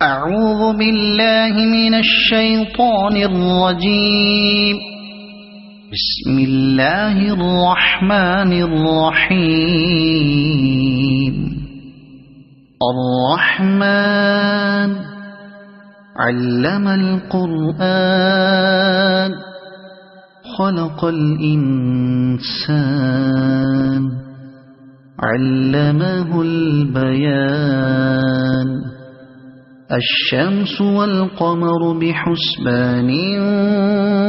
أعوذ بالله من الشيطان الرجيم. بسم الله الرحمن الرحيم. الرحمن علم القرآن خلق الإنسان علمه البيان. الشمس والقمر بحسبان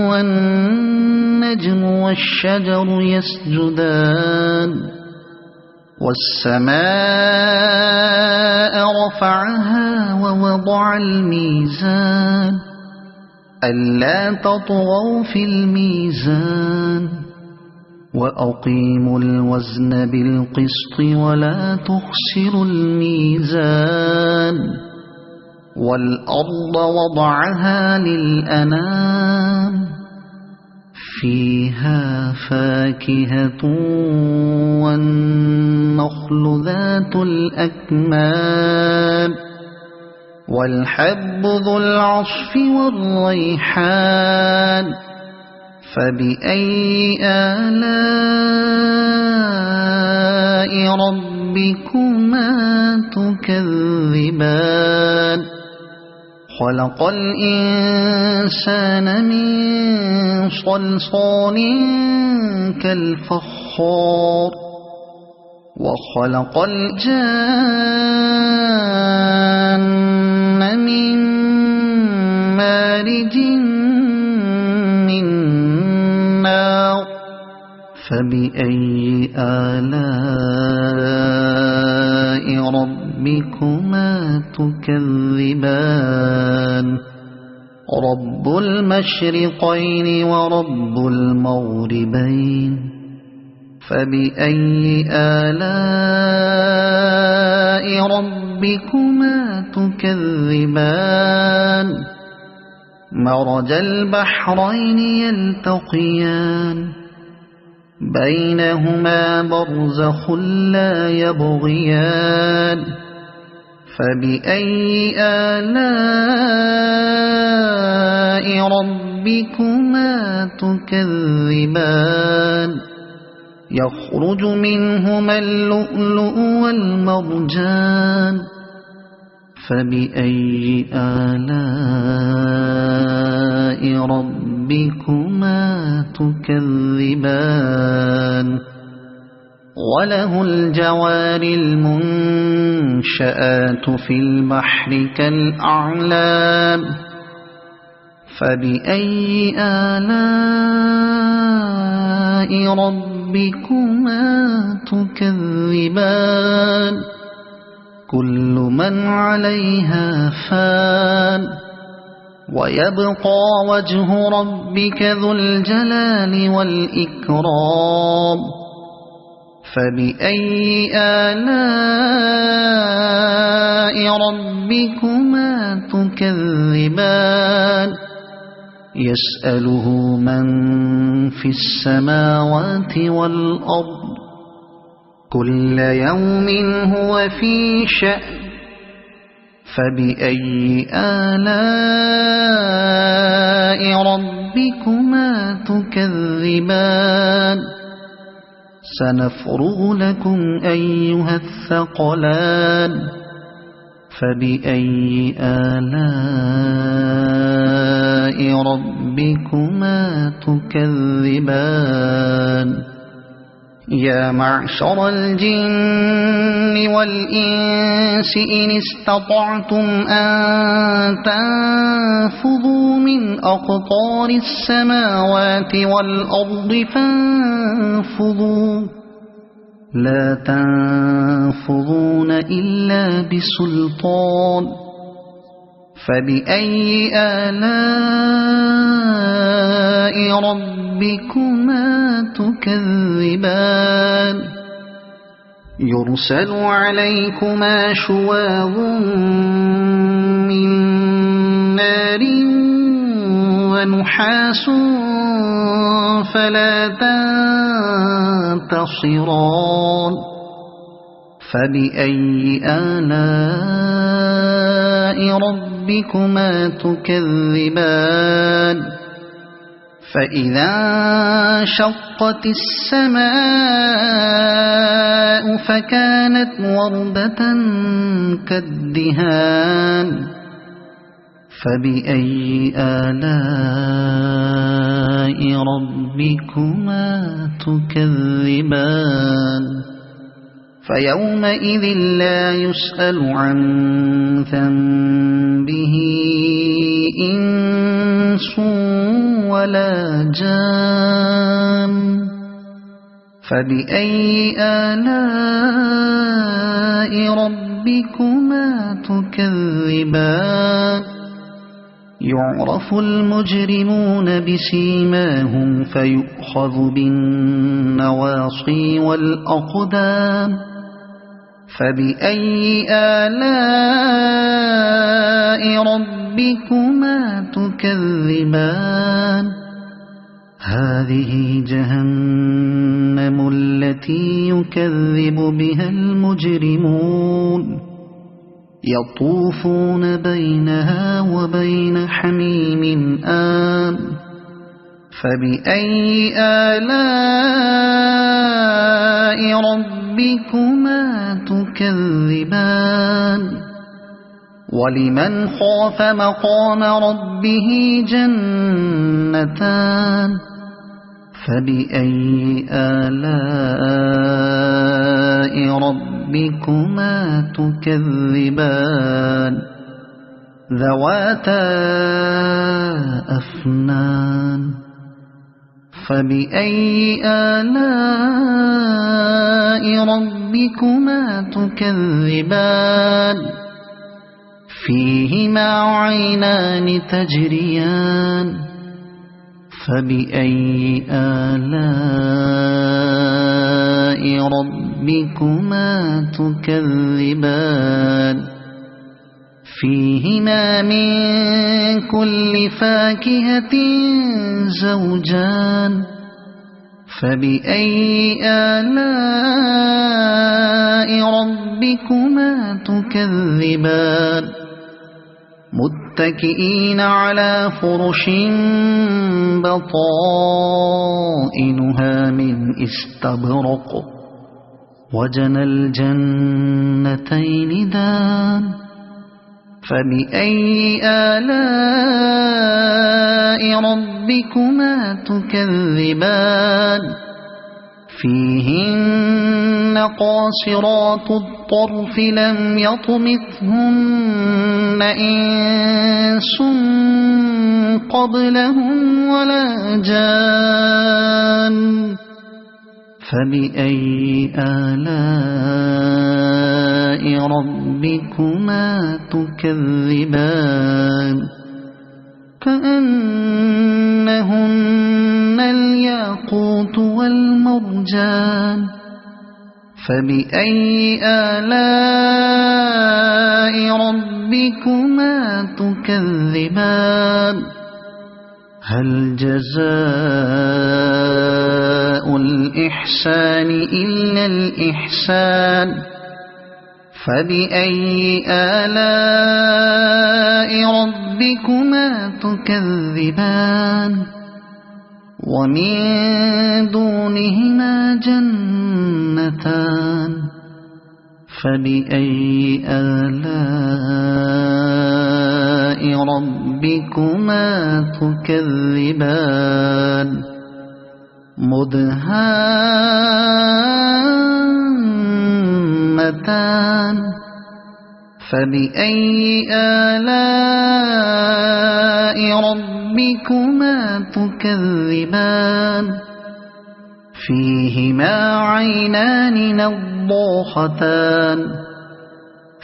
والنجم والشجر يسجدان. والسماء رفعها ووضع الميزان ألا تطغوا في الميزان وأقيموا الوزن بالقسط ولا تخسروا الميزان. والأرض وضعها للأنام فيها فاكهة والنخل ذات الأكمام والحب ذو العصف والريحان. فبأي آلاء ربكما تكذبان. خلق الإنسان من صلصال كالفخار وخلق الجان من مارج من نار. فبأي آلاء ربكما تكذبان. رب المشرقين ورب المغربين. فبأي آلاء ربكما تكذبان. مرج البحرين يلتقيان بينهما برزخ لا يبغيان. فبأي آلاء ربكما تكذبان. يخرج منهما اللؤلؤ والمرجان. فبأي آلاء ربكما تكذبان. وله الجوار المنشآت في البحر كالأعلام. فبأي آلاء ربكما تكذبان. كل من عليها فان ويبقى وجه ربك ذو الجلال والإكرام. فبأي آلاء ربكما تكذبان. يسأله من في السماوات والأرض كل يوم هو في شأن. فبأي آلاء ربكما تكذبان. سنفرغ لكم أيها الثقلان. فبأي آلاء ربكما تكذبان. يا معشر الجن والإنس إن استطعتم أن تنفذوا من أقطار السماوات والأرض فانفذوا لا تنفذون إلا بسلطان. فبأي آلاء ربكما تكذبان. يرسل عليكما شواظ من نار ونحاس فلا تنتصران. فبأي آلاء ربكما تكذبان فإذا انشقت السماء فكانت وردة كالدهان فبأي آلاء ربكما تكذبان فيومئذ لا يسأل عن ذنبه إنس ولا جان فبأي آلاء ربكما تكذبان يعرف المجرمون بسيماهم فيؤخذ بالنواصي والأقدام فبأي آلاء ربكما تكذبان هذه جهنم التي يكذب بها المجرمون يطوفون بينها وبين حميم آن فبأي آلاء ربكما تكذبان ولمن خاف مقام ربه جنتان فبأي آلاء ربكما تكذبان ذواتا أفنان فبأي آلاء ربكما تكذبان فيهما عينان تجريان فبأي آلاء ربكما تكذبان فيهما من كل فاكهة زوجان فبأي آلاء ربكما تكذبان متكئين على فرش بطائنها من استبرق وجنى الجنتين دان فبأي آلاء ربكما تكذبان فيهن قاصرات الطرف لم يطمثهن إنس قبلهم ولا جان فبأي آلاء ربكما تكذبان كأنهن الياقوت والمرجان فبأي آلاء ربكما تكذبان هل جزاء الإحسان إلا الإحسان فبأي آلاء ربكما تكذبان ومن دونهما جنتان فبأي آلاء ربكما تكذبان مدهامتان فبأي آلاء ربكما تكذبان فيهما عينان نضاختان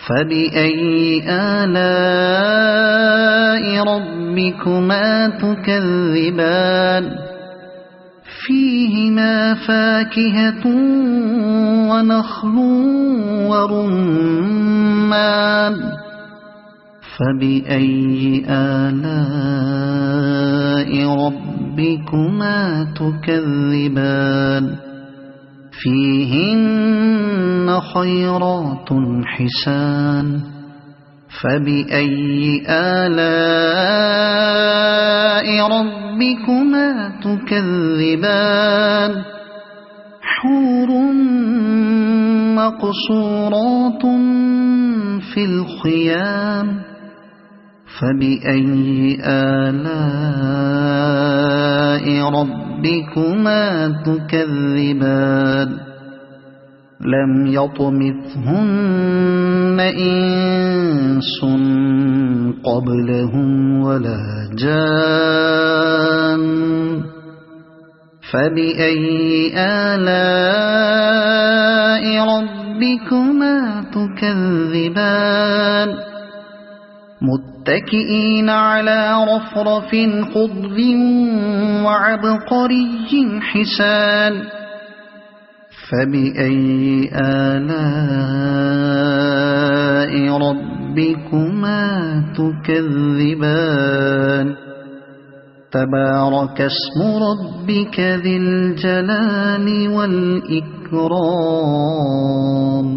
فبأي آلاء ربكما تكذبان فيهما فاكهة ونخل ورمان فبأي آلاء ربكما تكذبان فيهن خيرات حسان فبأي آلاء ربكما تكذبان حور مقصورات في الخيام فبأي آلاء ربكما تكذبان لم يطمثهن إنس قبلهم ولا جان فبأي آلاء ربكما تكذبان متكئين على رفرف خضر وعبقري حسان فبأي آلاء ربكما تكذبان تبارك اسم ربك ذي الجلال والإكرام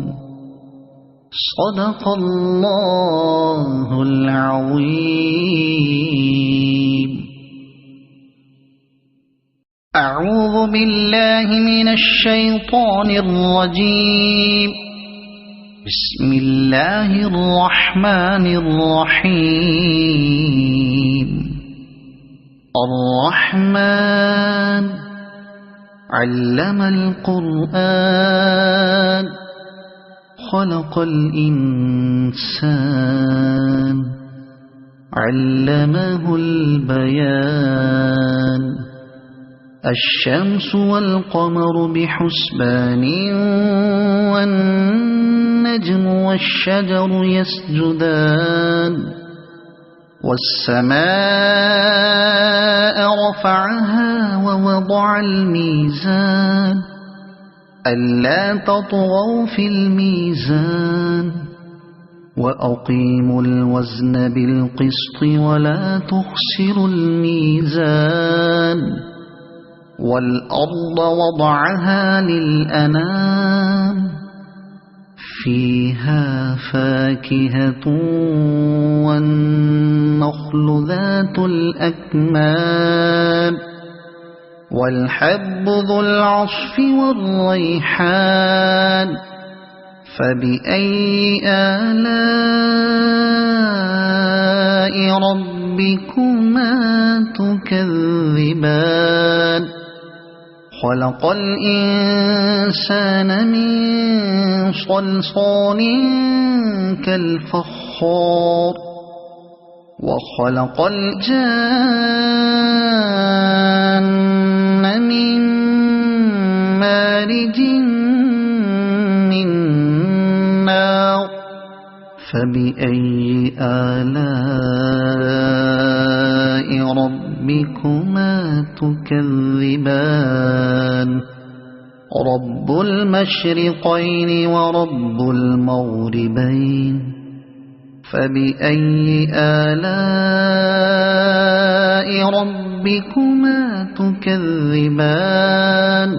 صدق الله العظيم. أعوذ بالله من الشيطان الرجيم. بسم الله الرحمن الرحيم. الرحمن علم القرآن خلق الإنسان علمه البيان الشمس والقمر بحسبان والنجم والشجر يسجدان والسماء رفعها ووضع الميزان ألا تطغوا في الميزان وأقيموا الوزن بالقسط ولا تخسروا الميزان والأرض وضعها للأنام فيها فاكهة والنخل ذات الأكمام والحب ذو العصف والريحان فبأي آلاء ربكما تكذبان خلق الإنسان من صلصال كالفخار وخلق الجان من مارج من نار فبأي آلاء ربكما تكذبان رب المشرقين ورب المغربين فبأي آلاء ربكما تكذبان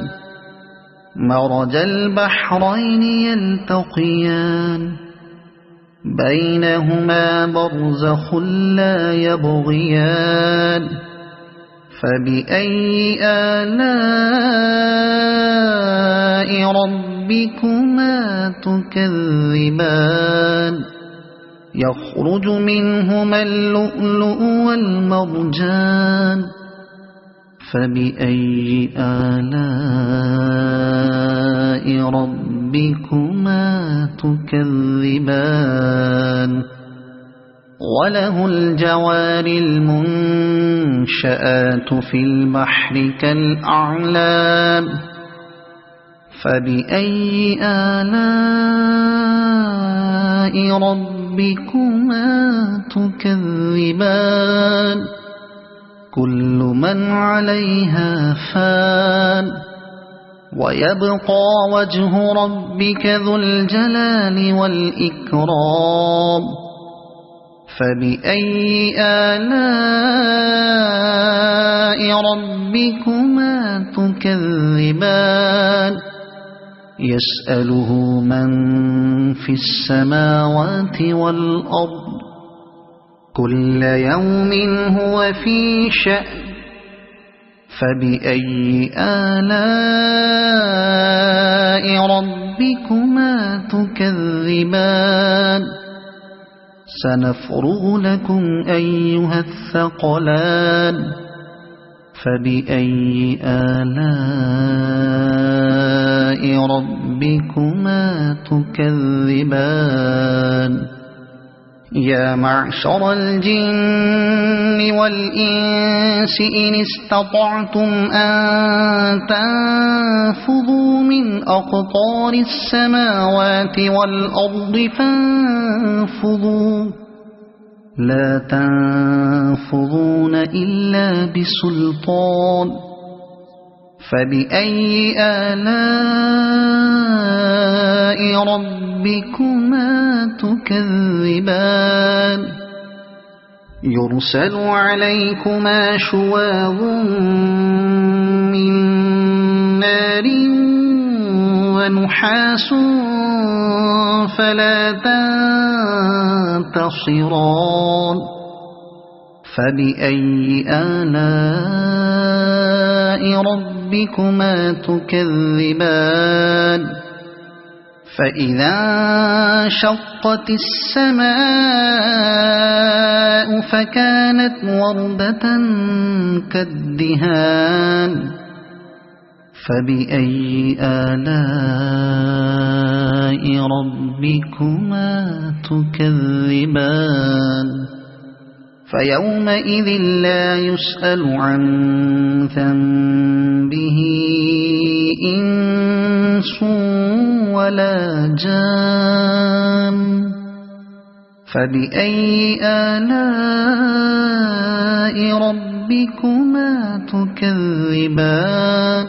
مرج البحرين يلتقيان بينهما برزخ لا يبغيان فبأي آلاء ربكما تكذبان يخرج منهما اللؤلؤ والمرجان فبأي آلاء ربكما تكذبان وله الجوار المنشآت في البحر كالأعلام فبأي آلاء ربكما تكذبان كل من عليها فان ويبقى وجه ربك ذو الجلال والإكرام فبأي آلاء ربكما تكذبان يسأله من في السماوات والأرض كل يوم هو في شأن فبأي آلاء ربكما تكذبان سنفرغ لكم أيها الثقلان فبأي آلاء ربكما تكذبان يا معشر الجن والإنس إن استطعتم أن تنفذوا من أقطار السماوات والأرض فانفذوا لا تنفذون إلا بسلطان فبأي آلاء ربكما تكذبان يرسل عليكما شواظ من نار ونحاس فلا تنتصران فبأي آلاء ربكما تكذبان فإذا انشقت السماء فكانت وردة كالدهان فبأي آلاء ربكما تكذبان فيومئذ لا يسأل عن ذنبه إنس ولا جان فبأي آلاء ربكما تكذبان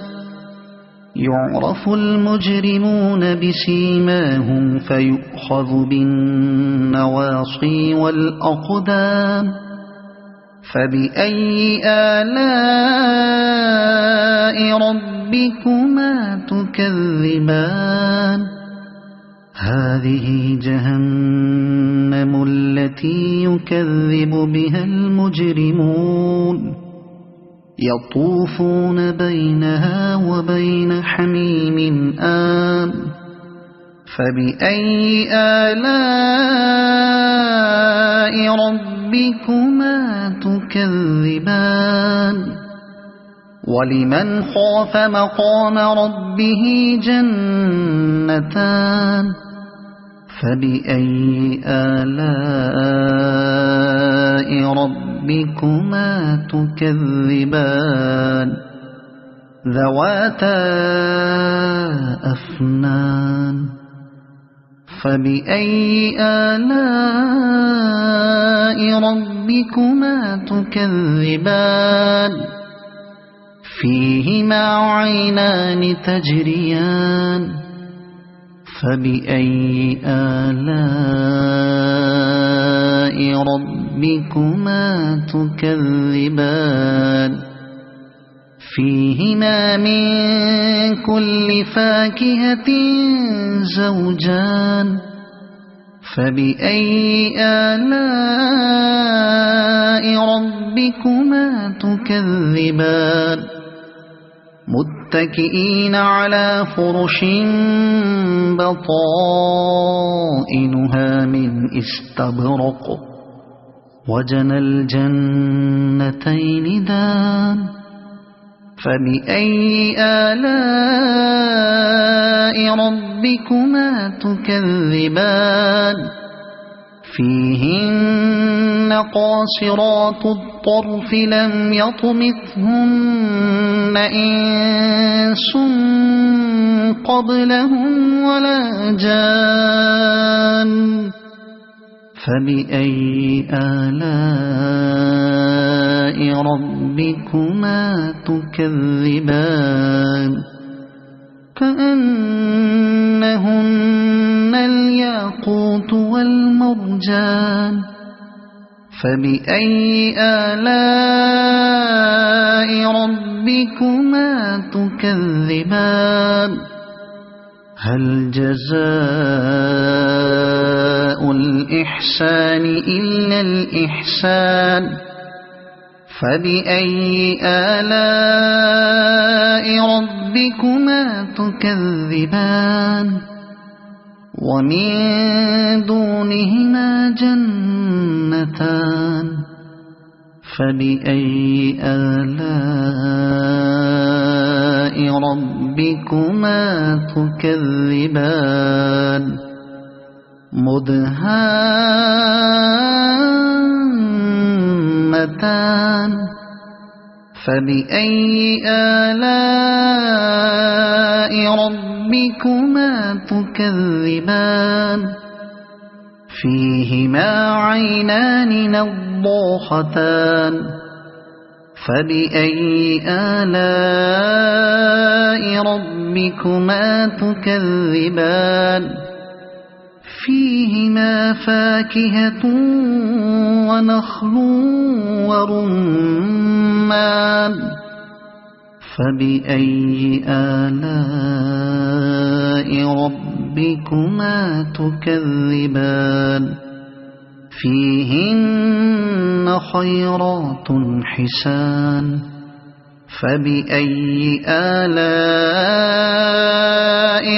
يعرف المجرمون بسيماهم فيؤخذ بالنواصي والأقدام فبأي آلاء ربكما تكذبان هذه جهنم التي يكذب بها المجرمون يطوفون بينها وبين حميم آن فبأي آلاء ربكما تكذبان ولمن خاف مقام ربه جنتان فبأي آلاء ربكما تكذبان ذواتا أفنان فبأي آلاء ربكما تكذبان فيهما عينان تجريان فبأي آلاء ربكما تكذبان فيهما من كل فاكهة زوجان فبأي آلاء ربكما تكذبان متكئين على فرش بطائنها من استبرق وجنى الجنتين دان فبأي آلاء ربكما تكذبان فيهن قاصرات الطرف لم يطمثهن إنس قبلهم ولا جان فبأي آلاء ربكما تكذبان كأنهن الياقوت والمرجان فبأي آلاء ربكما تكذبان هل جزاء جزاء الإحسان إلا الإحسان فبأي آلاء ربكما تكذبان ومن دونهما جنتان فبأي آلاء ربكما تكذبان مدهامتان فبأي آلاء ربكما تكذبان فيهما عينان نضاختان فبأي آلاء ربكما تكذبان فيهما فاكهة ونخل ورمان فبأي آلاء ربكما تكذبان فيهن خيرات حسان فبأي آلاء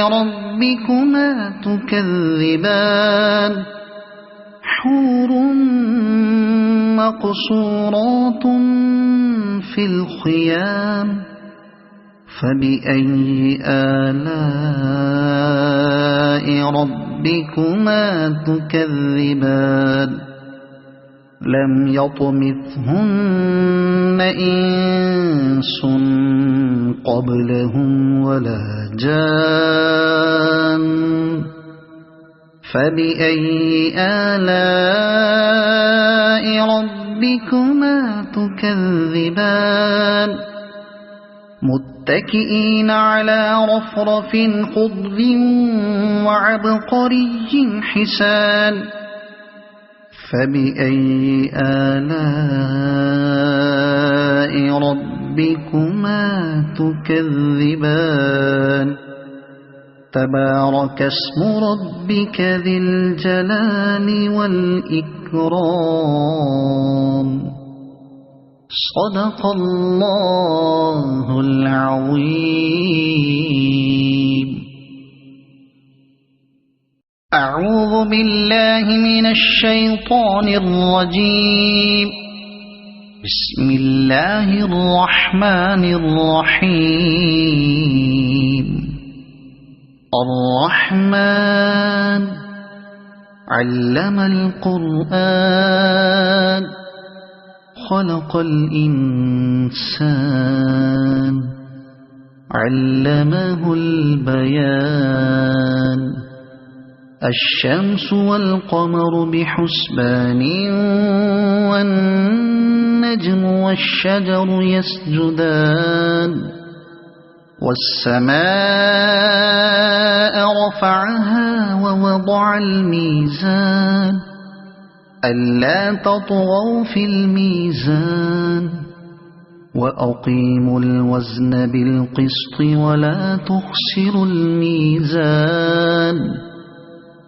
ربكما تكذبان حور مقصورات في الخيام فبأي آلاء ربكما تكذبان لم يطمثهن إنس قبلهم ولا جان فبأي آلاء ربكما تكذبان متكئين على رفرف خضر وعبقري حسان فبأي آلاء ربكما تكذبان تبارك اسم ربك ذي الجلال والإكرام صدق الله العظيم. أعوذ بالله من الشيطان الرجيم. بسم الله الرحمن الرحيم. الرحمن علم القرآن خلق الإنسان علمه البيان الشمس والقمر بحسبان والنجم والشجر يسجدان والسماء رفعها ووضع الميزان ألا تطغوا في الميزان وأقيموا الوزن بالقسط ولا تخسروا الميزان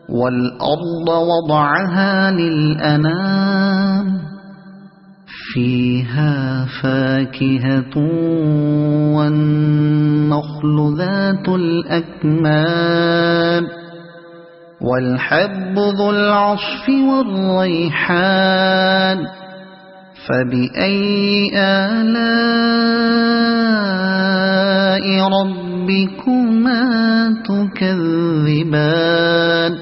والأرض وضعها للأنام فيها فاكهة والنخل ذات الأكمام والحب ذو العصف والريحان فبأي آلاء ربكما تكذبان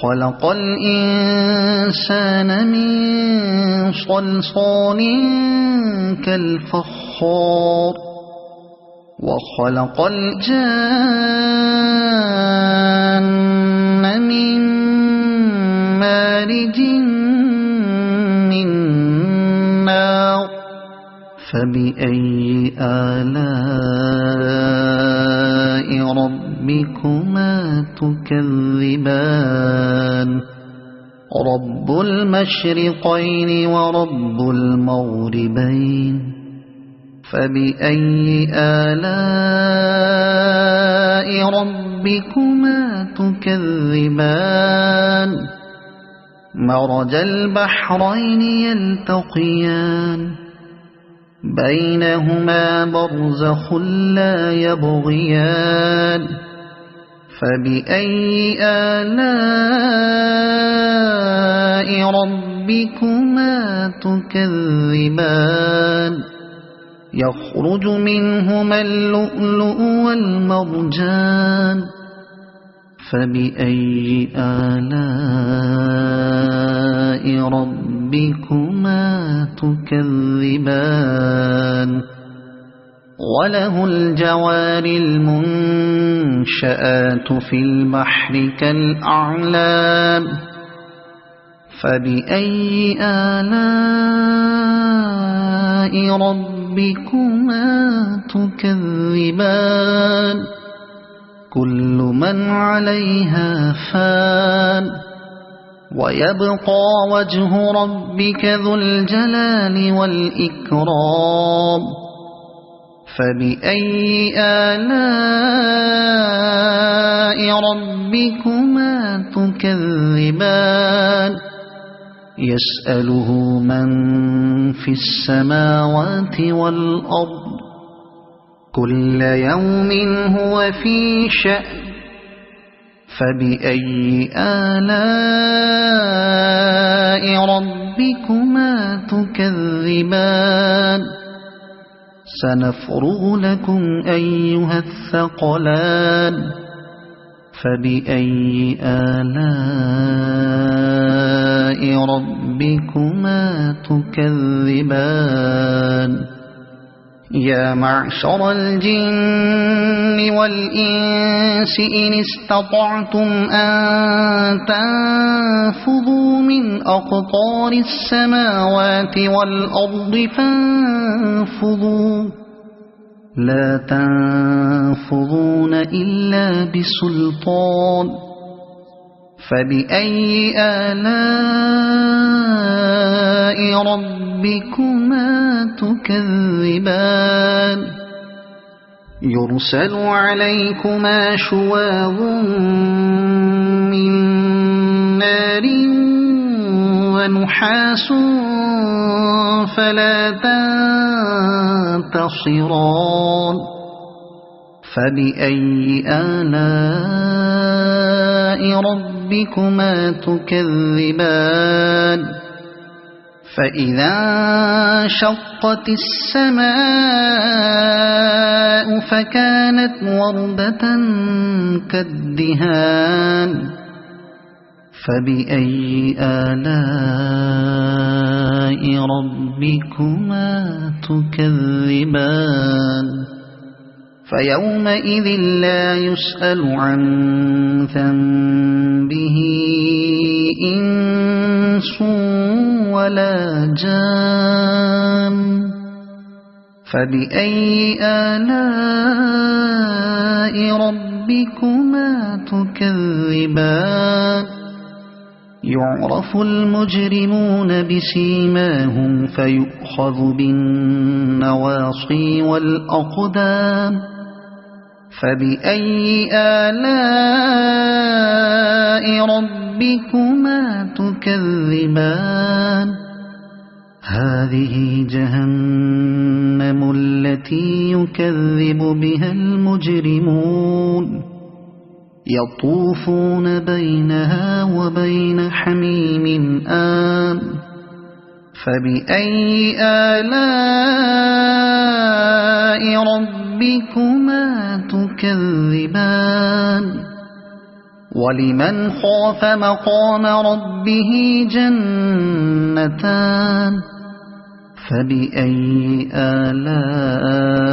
خلق الإنسان من صلصال كالفخار وخلق الجان من مارج من نار فبأي آلاء ربكما تكذبان رب المشرقين ورب المغربين فبأي آلاء ربكما تكذبان مرج البحرين يلتقيان بينهما برزخ لا يبغيان فبأي آلاء ربكما تكذبان يخرج منهما اللؤلؤ والمرجان فبأي آلاء ربكما تكذبان وله الجوار المنشآت في البحر كالأعلام فبأي آلاء ربكما تكذبان كل من عليها فان ويبقى وجه ربك ذو الجلال والإكرام فبأي آلاء ربكما تكذبان يسأله من في السماوات والأرض كل يوم هو في شأن فبأي آلاء ربكما تكذبان سنفرغ لكم أيها الثقلان فبأي آلاء ربكما تكذبان يا معشر الجن والإنس إن استطعتم أن تنفذوا من أقطار السماوات والأرض فانفذوا لا تنفذون إلا بسلطان فبأي آلاء ربكما تكذبان يرسل عليكما شواظ من نار ونحاس فلا تنتصران فبأي آلاء ربكما تكذبان فإذا انشقت السماء فكانت وردة كالدهان فبأي آلاء ربكما تكذبان فيومئذ لا يسأل عن ذنبه إنس ولا جان فبأي آلاء ربكما تكذبان يعرف المجرمون بسيماهم فيؤخذ بالنواصي والأقدام فبأي آلاء ربكما تكذبان هذه جهنم التي يكذب بها المجرمون يطوفون بينها وبين حميم آن فبأي آلاء ربكما تكذبان ولمن خاف مقام ربه جنتان فبأي آلاء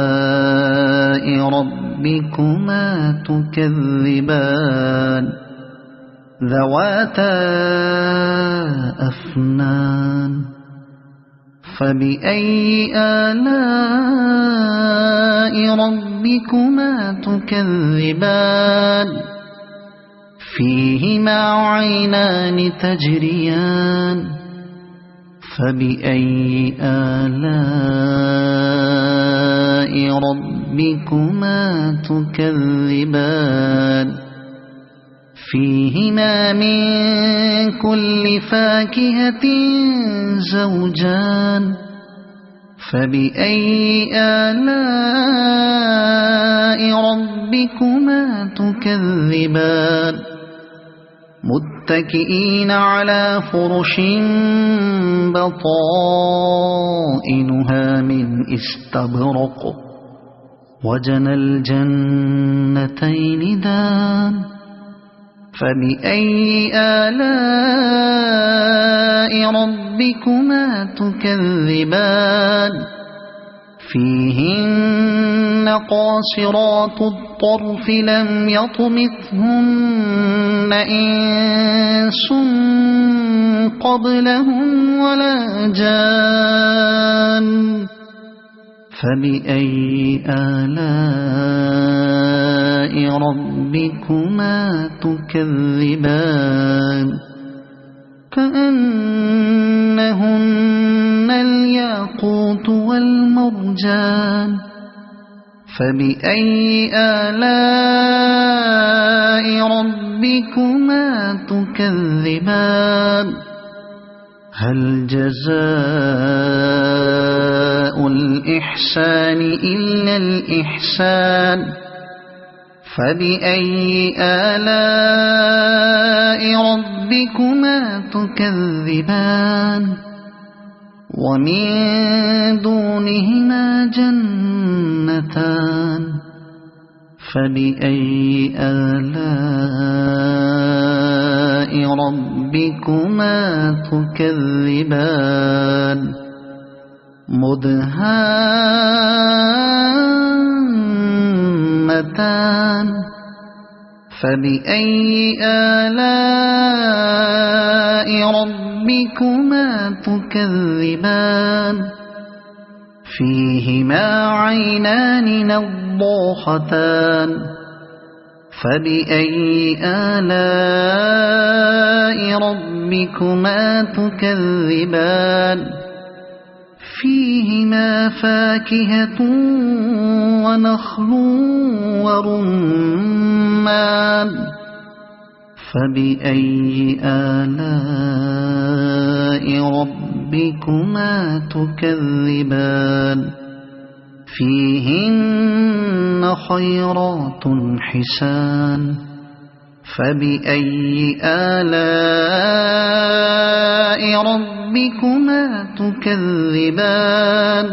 ربكما تكذبان ذواتا أفنان فبأي آلاء ربكما تكذبان فيهما عينان تجريان فبأي آلاء ربكما تكذبان فيهما من كل فاكهة زوجان فبأي آلاء ربكما تكذبان متكئين على فرش بطائنها من استبرق وجنى الجنتين دان فبأي آلاء ربكما تكذبان فيهن قاصرات الطرف لم يطمثهن إنس قبلهم ولا جان فبأي آلاء ربكما تكذبان كأنهن الياقوت والمرجان فبأي آلاء ربكما تكذبان هل جزاء الإحسان إلا الإحسان فبأي آلاء ربكما تكذبان ومن دونهما جنتان فبأي آلاء ربكما تكذبان مدهامتان فبأي آلاء ربكما تكذبان فيهما عينان نضاختان فبأي آلاء ربكما تكذبان فيهما فاكهة ونخل ورمان فبأي آلاء ربكما تكذبان فيهن خيرات حسان فبأي آلاء ربكما تكذبان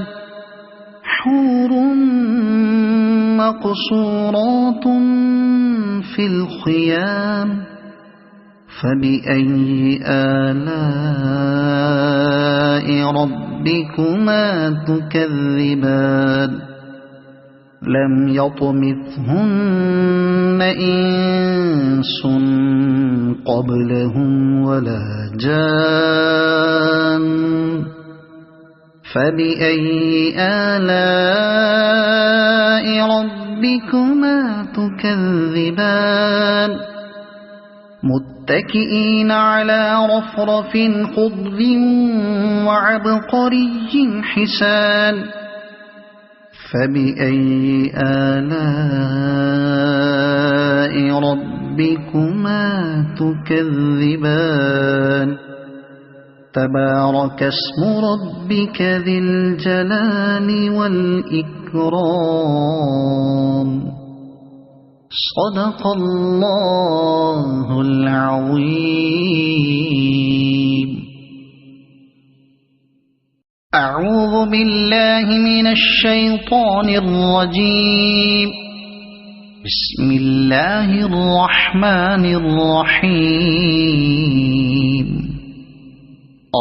حور مقصورات في الخيام فبأي آلاء ربكما تكذبان لم يطمثهن إنس قبلهم ولا جان فبأي آلاء ربكما تكذبان متكئين على رفرف خضر وعبقري حسان فبأي آلاء ربكما تكذبان تبارك اسم ربك ذي الجلال والإكرام صدق الله العظيم. أعوذ بالله من الشيطان الرجيم. بسم الله الرحمن الرحيم.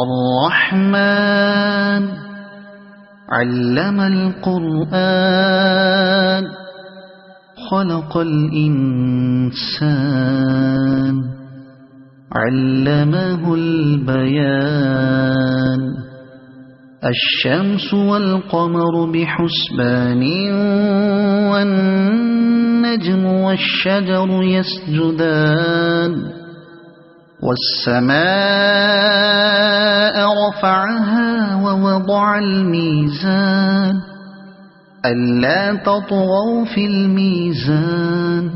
الرحمن علم القرآن خلق الإنسان علمه البيان الشمس والقمر بحسبان والنجم والشجر يسجدان والسماء رفعها ووضع الميزان ألا تطغوا في الميزان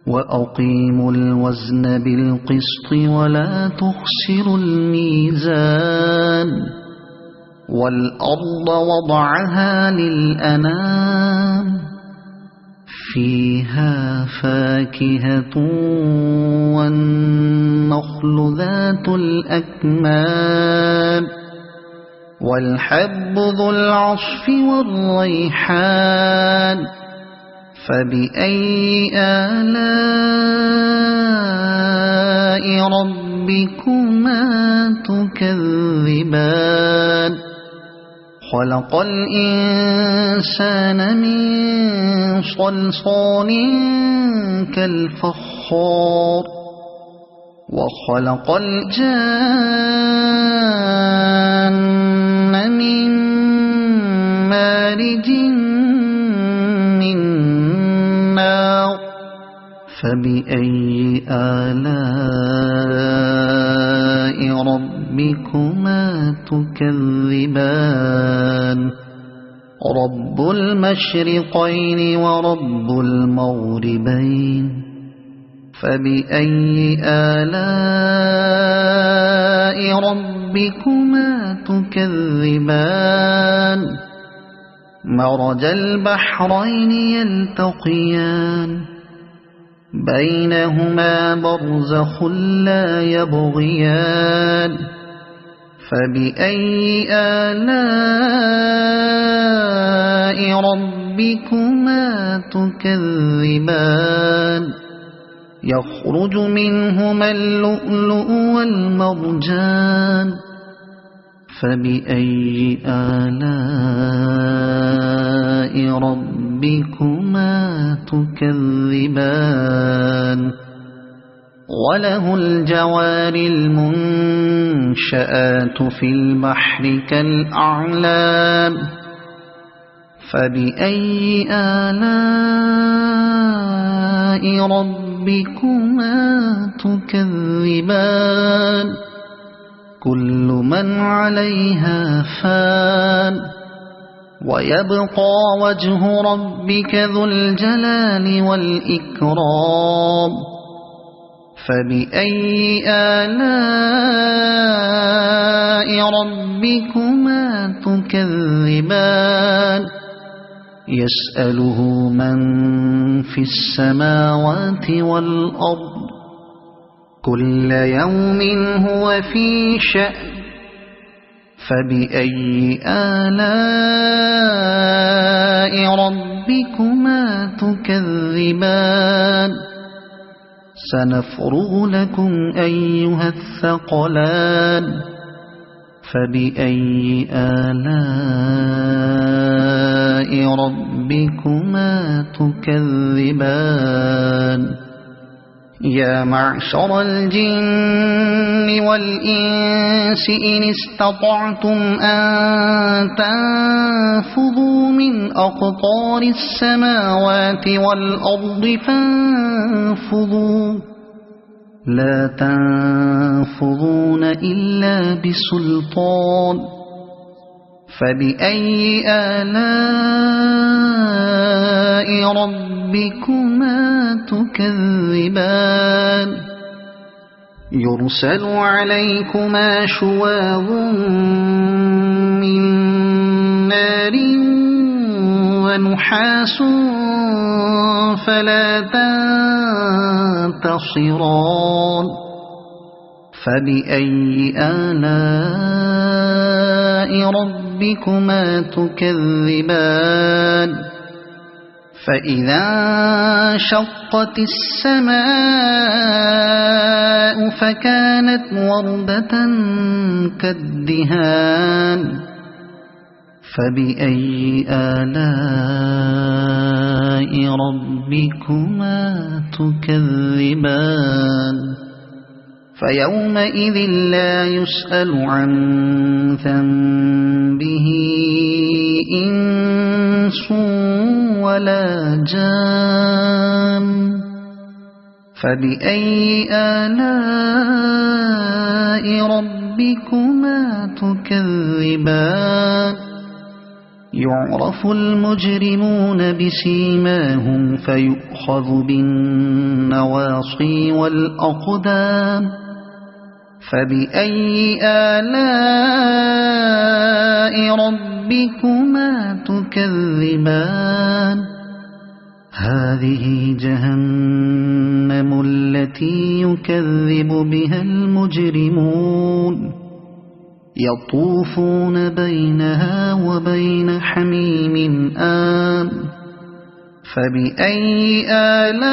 وأقيموا الوزن بالقسط ولا تخسروا الميزان والأرض وضعها للأنام فيها فاكهة والنخل ذات الأكمام والحب ذو العصف والريحان فبأي آلاء ربكما تكذبان خلق الإنسان من صلصال كالفخار وخلق الجان من مارج من نار فبأي آلاء ربكما تكذبان رب المشرقين ورب المغربين فبأي آلاء ربكما تكذبان مرج البحرين يلتقيان بينهما برزخ لا يبغيان فبأي آلاء ربكما تكذبان يخرج منهما اللؤلؤ والمرجان فبأي آلاء ربكما تكذبان وله الجوار المنشآت في البحر كالأعلام فبأي آلاء ربكما تكذبان كل من عليها فان ويبقى وجه ربك ذو الجلال والإكرام فبأي آلاء ربكما تكذبان يسأله من في السماوات والأرض كل يوم هو في شأن فبأي آلاء ربكما تكذبان سنفرغ لكم أيها الثقلان فبأي آلاء ربكما تكذبان يا معشر الجن والإنس إن استطعتم أن تنفذوا من أقطار السماوات والأرض فانفذوا لا تنفذون إلا بسلطان فبأي آلاء ربكما تكذبان يرسل عليكما شواظ من نار ونحاس فلا تنتصران فبأي آلاء ربكما تكذبان فإذا انشقت السماء فكانت وردة كالدهان فبأي آلاء ربكما تكذبان فيومئذ لا يسأل عن ذنبه إنس ولا جان فبأي آلاء ربكما تكذبان يعرف المجرمون بسيماهم فيؤخذ بالنواصي والأقدام فبأي آلاء ربكما تكذبان هذه جهنم التي يكذب بها المجرمون يطوفون بينها وبين حميم آن فبأي آلاء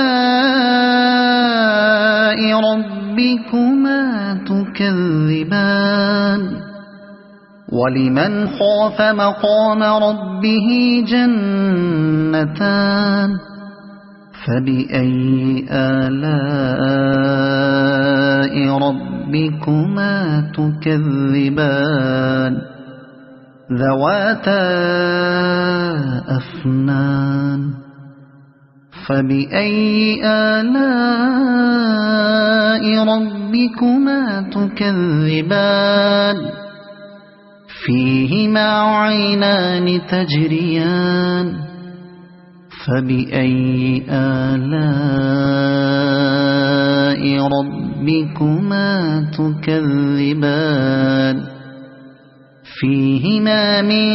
ربكما تكذبان ولمن خاف مقام ربه جنتان فبأي آلاء ربكما تكذبان ذواتا أفنان فبأي آلاء ربكما تكذبان فيهما عينان تجريان فبأي آلاء ربكما تكذبان فيهما من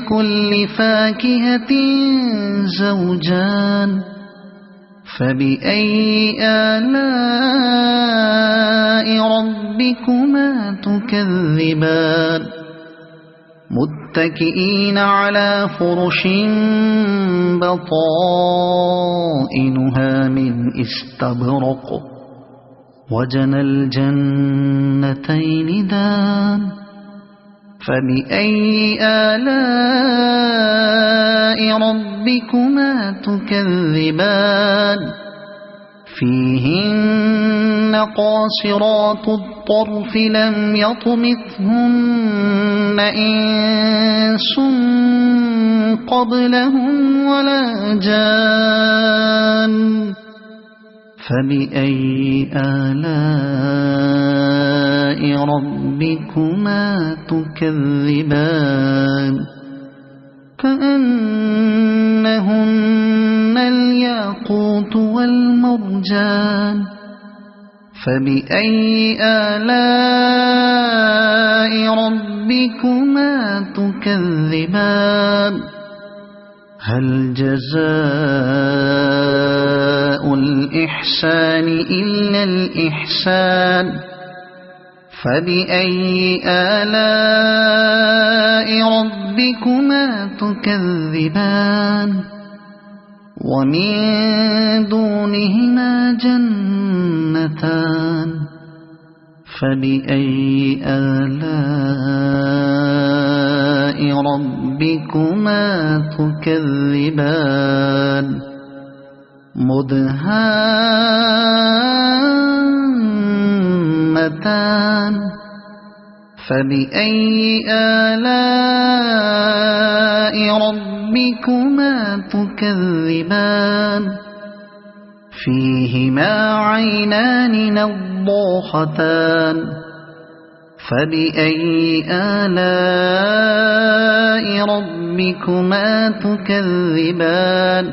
كل فاكهة زوجان فبأي آلاء ربكما تكذبان متكئين على فرش بطائنها من استبرق وجنى الجنتين دان فبأي آلاء ربكما تكذبان فيهن قاصرات الطرف لم يطمثهن إنس قبلهم ولا جان فبأي آلاء ربكما تكذبان كأنهن الياقوت والمرجان فبأي آلاء ربكما تكذبان هل جزاء الإحسان إلا الإحسان فبأي آلاء ربكما تكذبان ومن دونهما جنتان فبأي آلاء ربكما تكذبان مدهامتان فبأي آلاء ربكما تكذبان فيهما عينان نضاختان فبأي آلاء ربكما تكذبان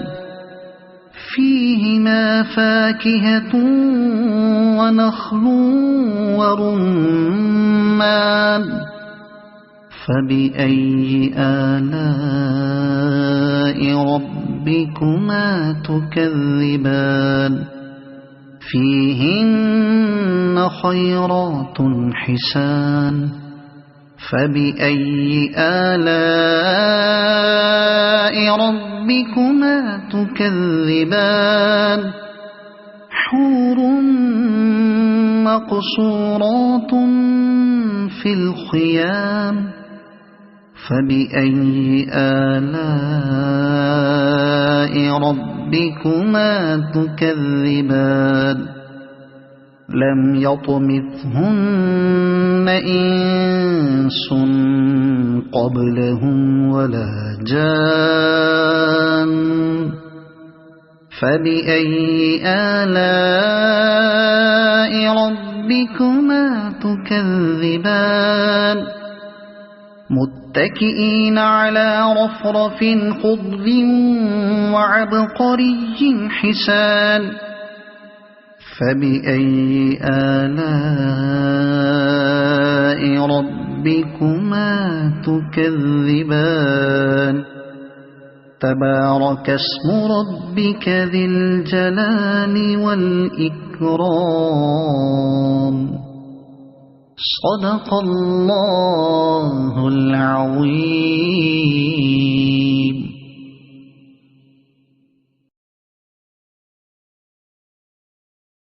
فيهما فاكهة ونخل ورمان فبأي آلاء ربكما تكذبان فيهن خيرات حسان فبأي آلاء ربكما تكذبان حور مقصورات في الخيام فبأي آلاء ربكما تكذبان لم يطمثهن إنس قبلهم ولا جان فبأي آلاء ربكما تكذبان متكئين على رفرف خضر وعبقري حسان فبأي آلاء ربكما تكذبان تبارك اسم ربك ذي الجلال والإكرام صدق الله العظيم.